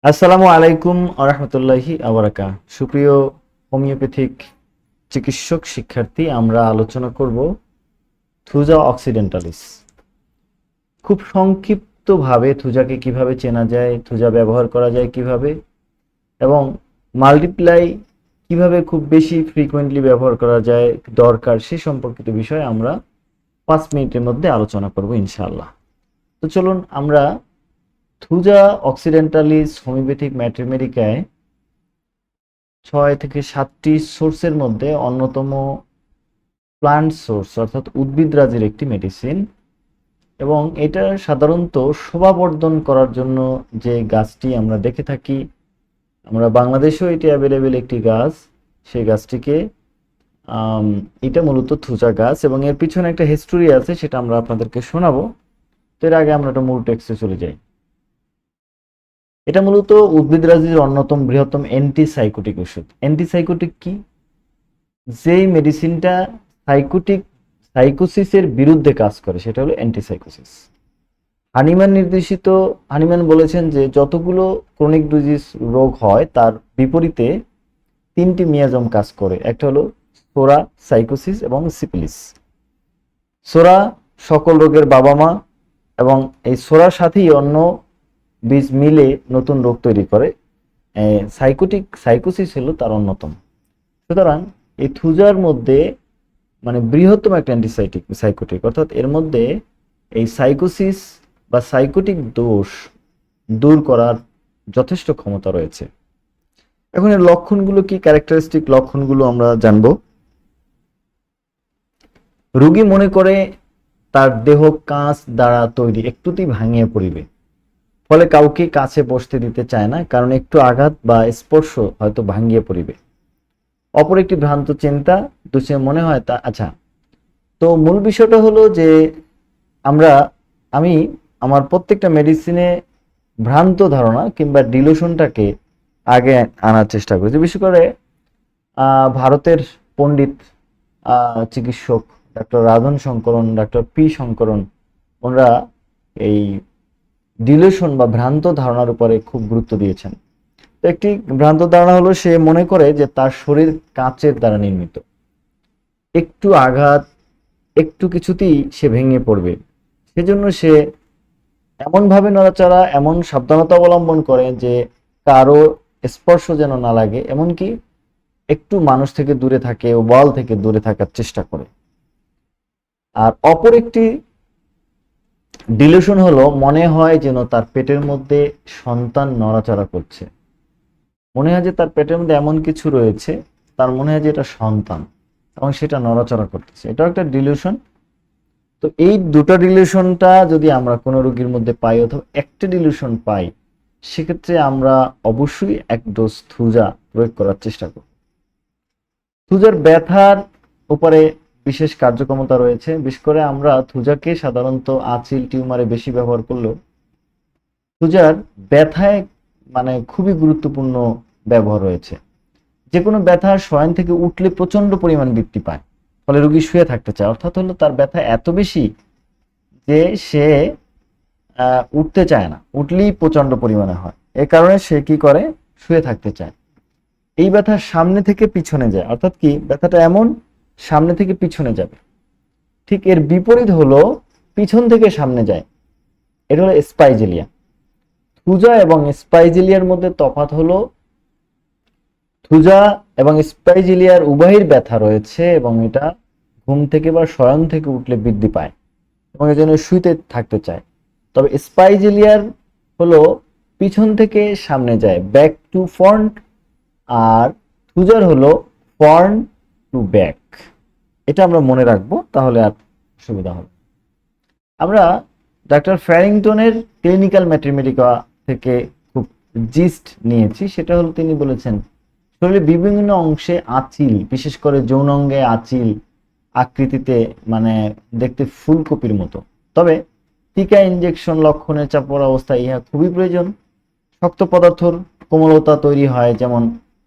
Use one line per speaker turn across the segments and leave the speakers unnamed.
আসসালামু আলাইকুম আরহামতুল্লাহি আবরাকা। সুপ্রিয় হোমিওপ্যাথিক চিকিৎসক শিক্ষার্থী, আমরা আলোচনা করব থুজা অক্সিডেন্টালিস। খুব সংক্ষিপ্তভাবে থুজাকে কিভাবে চেনা যায়, থুজা ব্যবহার করা যায় কিভাবে, এবং মাল্টিপ্লাই কিভাবে খুব বেশি ফ্রিকোয়েন্টলি ব্যবহার করা যায় দরকার, সে সম্পর্কিত বিষয়ে আমরা 5 মিনিটের মধ্যে আলোচনা করব ইনশাআল্লাহ। তো চলুন আমরা থুজা অক্সিডেন্টালিস হোমিওপ্যাথিক ম্যাট্রিমেরিকায় 6 থেকে 7টি সোর্সের মধ্যে অন্যতম প্লান্ট সোর্স অর্থাৎ উদ্ভিদরাজের একটি মেডিসিন, এবং এটা সাধারণত শোভাবর্ধন করার জন্য যে গাছটি আমরা দেখে থাকি, আমরা বাংলাদেশেও এটি অ্যাভেলেবেল একটি গাছ, সেই গাছটিকে এটা মূলত থুজা গাছ, এবং এর পিছনে একটা হিস্টোরি আছে, সেটা আমরা আপনাদেরকে শোনাবো। তো এর আগে আমরা একটা মূল টেক্সটে চলে যাই। এটা মূলত উদ্ভিদরাজির অন্যতম বৃহত্তম অ্যান্টিসাইকোটিক ওষুধ। অ্যান্টিসাইকোটিক কি? যেই মেডিসিনটা সাইকোসিসের বিরুদ্ধে কাজ করে সেটা হলো অ্যান্টিসাইকোসিস। হানিম্যান বলেছেন যে যতগুলো ক্রনিক ডিজিজ রোগ হয় তার বিপরীতে 3টি মিয়াজম কাজ করে। একটা হলো সোরা, সাইকোসিস এবং সিপিলিস। সোরা সকল রোগের বাবা মা, এবং এই সোরার সাথেই অন্য বীজ মিলে নতুন রোগ তৈরি করে। সাইকোসিস হলো তার অন্যতম। সুতরাং এই থুজার মধ্যে মানে বৃহত্তম একটা সাইকোটিক, অর্থাৎ এর মধ্যে এই সাইকোসিস বা সাইকোটিক দোষ দূর করার যথেষ্ট ক্ষমতা রয়েছে। এখন এর লক্ষণগুলো কি, ক্যারেক্টারিস্টিক লক্ষণগুলো আমরা জানব। রোগী মনে করে তার দেহ কাঁচ দ্বারা তৈরি, একটুতেই ভাঙিয়ে পড়িবে, ফলে কাউকে কাছে বসতে দিতে চায় না, কারণ একটু আঘাত বা স্পর্শ হয়তো ভাঙিয়ে পড়িবে। অপর একটি ভ্রান্ত চিন্তা, দুষে মনে হয় তা। আচ্ছা, তো মূল বিষয়টা হলো যে আমি আমার প্রত্যেকটা মেডিসিনে ভ্রান্ত ধারণা কিংবা ডিলুশনটাকে আগে আনার চেষ্টা করি। বিশেষ করে ভারতের পণ্ডিত চিকিৎসক doctor Radhan Shankaran, doctor P Shankaran, ওনারা এই ডিলুশন বা ভ্রান্ত ধারণার উপরে খুব গুরুত্ব দিয়েছেন। তো একটি ভ্রান্ত ধারণা হলো সে মনে করে যে তার শরীর কাঁচের দ্বারা নির্মিত, একটু আঘাত, একটু কিছুতেই সে ভেঙে পড়বে। সেজন্য সে এমনভাবে নড়াচড়া, এমন সাবধানতা অবলম্বন করে যে কারো স্পর্শ যেন না লাগে, এমনকি একটু মানুষ থেকে দূরে থাকে, ওয়াল থেকে দূরে থাকার চেষ্টা করে। আর অপর একটি ডিলিউশন হলো মনে হয় যেন তার পেটের মধ্যে সন্তান নড়াচড়া করছে, মনে হয় যে তার পেটের মধ্যে এমন কিছু রয়েছে, তার মনে হয় যে এটা সন্তান এবং সেটা নড়াচড়া করতেছে। এটাও একটা ডিলিউশন। তো এই দুটো ডিলিউশনটা যদি আমরা কোনো রোগীর মধ্যে পাই অথবা একটা ডিলিউশন পাই, সেক্ষেত্রে আমরা অবশ্যই এক ডোজ থুজা প্রয়োগ করার চেষ্টা করব। থুজার ব্যথার উপরে বিশেষ কার্যক্ষমতা রয়েছে। বিশেষ করে আমরা থুজাকে সাধারণত আঁচিল টিউমারে বেশি ব্যবহার করলেও থুজার ব্যথায় মানে খুবই গুরুত্বপূর্ণ ব্যবহার রয়েছে। যে কোনো ব্যথা শয়ন থেকে উঠলে প্রচন্ড পরিমাণ বৃদ্ধি পায়, ফলে রোগী শুয়ে থাকতে চায়। অর্থাৎ হলো তার ব্যথা এত বেশি যে সে উঠতে চায় না, উঠলেই প্রচন্ড পরিমাণে হয়। এই কারণে সে কি করে, শুয়ে থাকতে চায়। এই ব্যথা সামনে থেকে পিছনে যায়, অর্থাৎ কি ব্যথাটা এমন সামনে থেকে পিছনে যাবে। ঠিক এর বিপরীত হলো পিছন থেকে সামনে যায়, এটা হলো স্পাইজেলিয়া। থুজা এবং স্পাইজেলিয়ার মধ্যে তফাৎ হলো থুজা এবং স্পাইজেলিয়ার উভয়ের ব্যথা রয়েছে, এবং এটা ঘুম থেকে বা শয়ন থেকে উঠলে বৃদ্ধি পায় এবং এই জন্য শুইতে থাকতে চায়। তবে স্পাইজেলিয়ার হলো পিছন থেকে সামনে যায়, ব্যাক টু ফ্রন্ট, আর থুজার হলো ফ্রন্ট টু ব্যাক। এটা আমরা মনে রাখবো, তাহলে আর সুবিধা হবে। আমরা ডাক্তার ফ্যারিংটনের ক্লিনিক্যাল ম্যাথমেটিকা থেকে খুব জিস্ট নিয়েছি। সেটা হলো তিনি বলেছেন শরীরের বিভিন্ন অংশে আঁচিল, বিশেষ করে যৌনাঙ্গে আঁচিল আকৃতিতে মানে দেখতে ফুলকপির মতো, তবে টিকা ইনজেকশন লক্ষণে চাপড় অবস্থায় ইহা খুবই প্রয়োজন। শক্ত পদার্থর কোমলতা তৈরি হয়, যেমন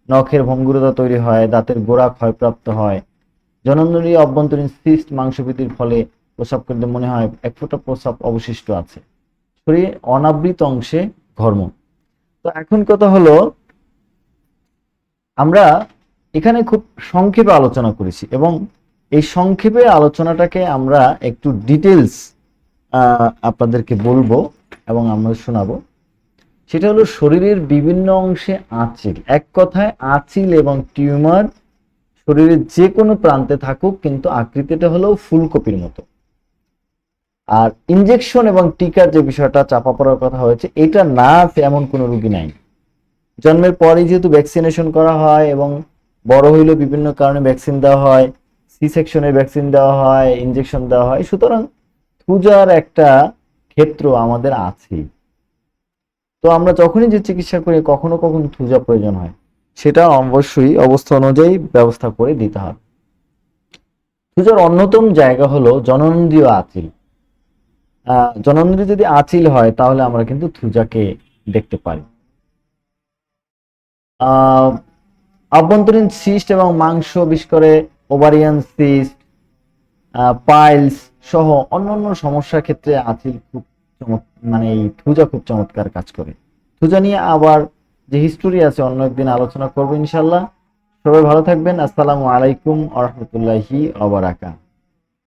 নখের ভঙ্গুরতা তৈরি হয়, দাঁতের গোড়া ক্ষয়প্রাপ্ত হয়, জননলী অভ্যন্তরীণ সিস্ট মাংসপেশির ফলে প্রস্রাব করতে মনে হয় এক ফোঁটা প্রস্রাব অবশিষ্ট আছে। শরীর অনাবৃত অংশে ঘর্ম। তো এখন কথা হলো, আমরা এখানে খুব সংক্ষেপে আলোচনা করেছি এবং এই সংক্ষেপে আলোচনাটাকে আমরা একটু ডিটেলস আপনাদেরকে বলবো এবং আমরা শোনাবো। সেটা হলো শরীরের বিভিন্ন অংশে আঁচিল, এক কথায় আঁচিল এবং টিউমার শরীরের যে কোনো প্রান্তে থাকুক, কিন্তু আকৃতিটা হলো ফুলকপির মতো। আর ইনজেকশন এবং টিকার যে বিষয়টা চাপা পড়ার কথা হয়েছে, এটা না এমন কোনো রোগী নাই। জন্মের পরেই যেহেতু ভ্যাকসিনেশন করা হয় এবং বড় হইলেও বিভিন্ন কারণে ভ্যাকসিন দেওয়া হয়, সি সেকশনের ভ্যাকসিন দেওয়া হয়, ইনজেকশন দেওয়া হয়, সুতরাং থুজার একটা ক্ষেত্র আমাদের আছে। তো আমরা যখনই যে চিকিৎসা করি, কখনো কখনো থুজা প্রয়োজন হয়, সেটা অবশ্যই অবস্থা অনুযায়ী ব্যবস্থা করে দিতে হবে। থুজার অন্যতম জায়গা হলো জননেন্দ্রিয় আঁচিল। জননেন্দ্রিয় যদি আঁচিল হয় তাহলে আমরা কিন্তু থুজাকে দেখতে পারি। অভ্যন্তরীণ সিস্ট এবং মাংস, বিশেষ করে ওভারিয়ান সিস্ট, পাইলস সহ অন্যান্য সমস্যার ক্ষেত্রে আঁচিল খুব মানে এই থুজা খুব চমৎকার কাজ করে। থুজা নিয়ে আবার যে হিস্টোরি আছে অন্য একদিন আলোচনা করবো ইনশাল্লাহ। সবাই ভালো থাকবেন। আসসালামু আলাইকুম ওয়া রাহমাতুল্লাহি ওয়া বারাকাতুহু।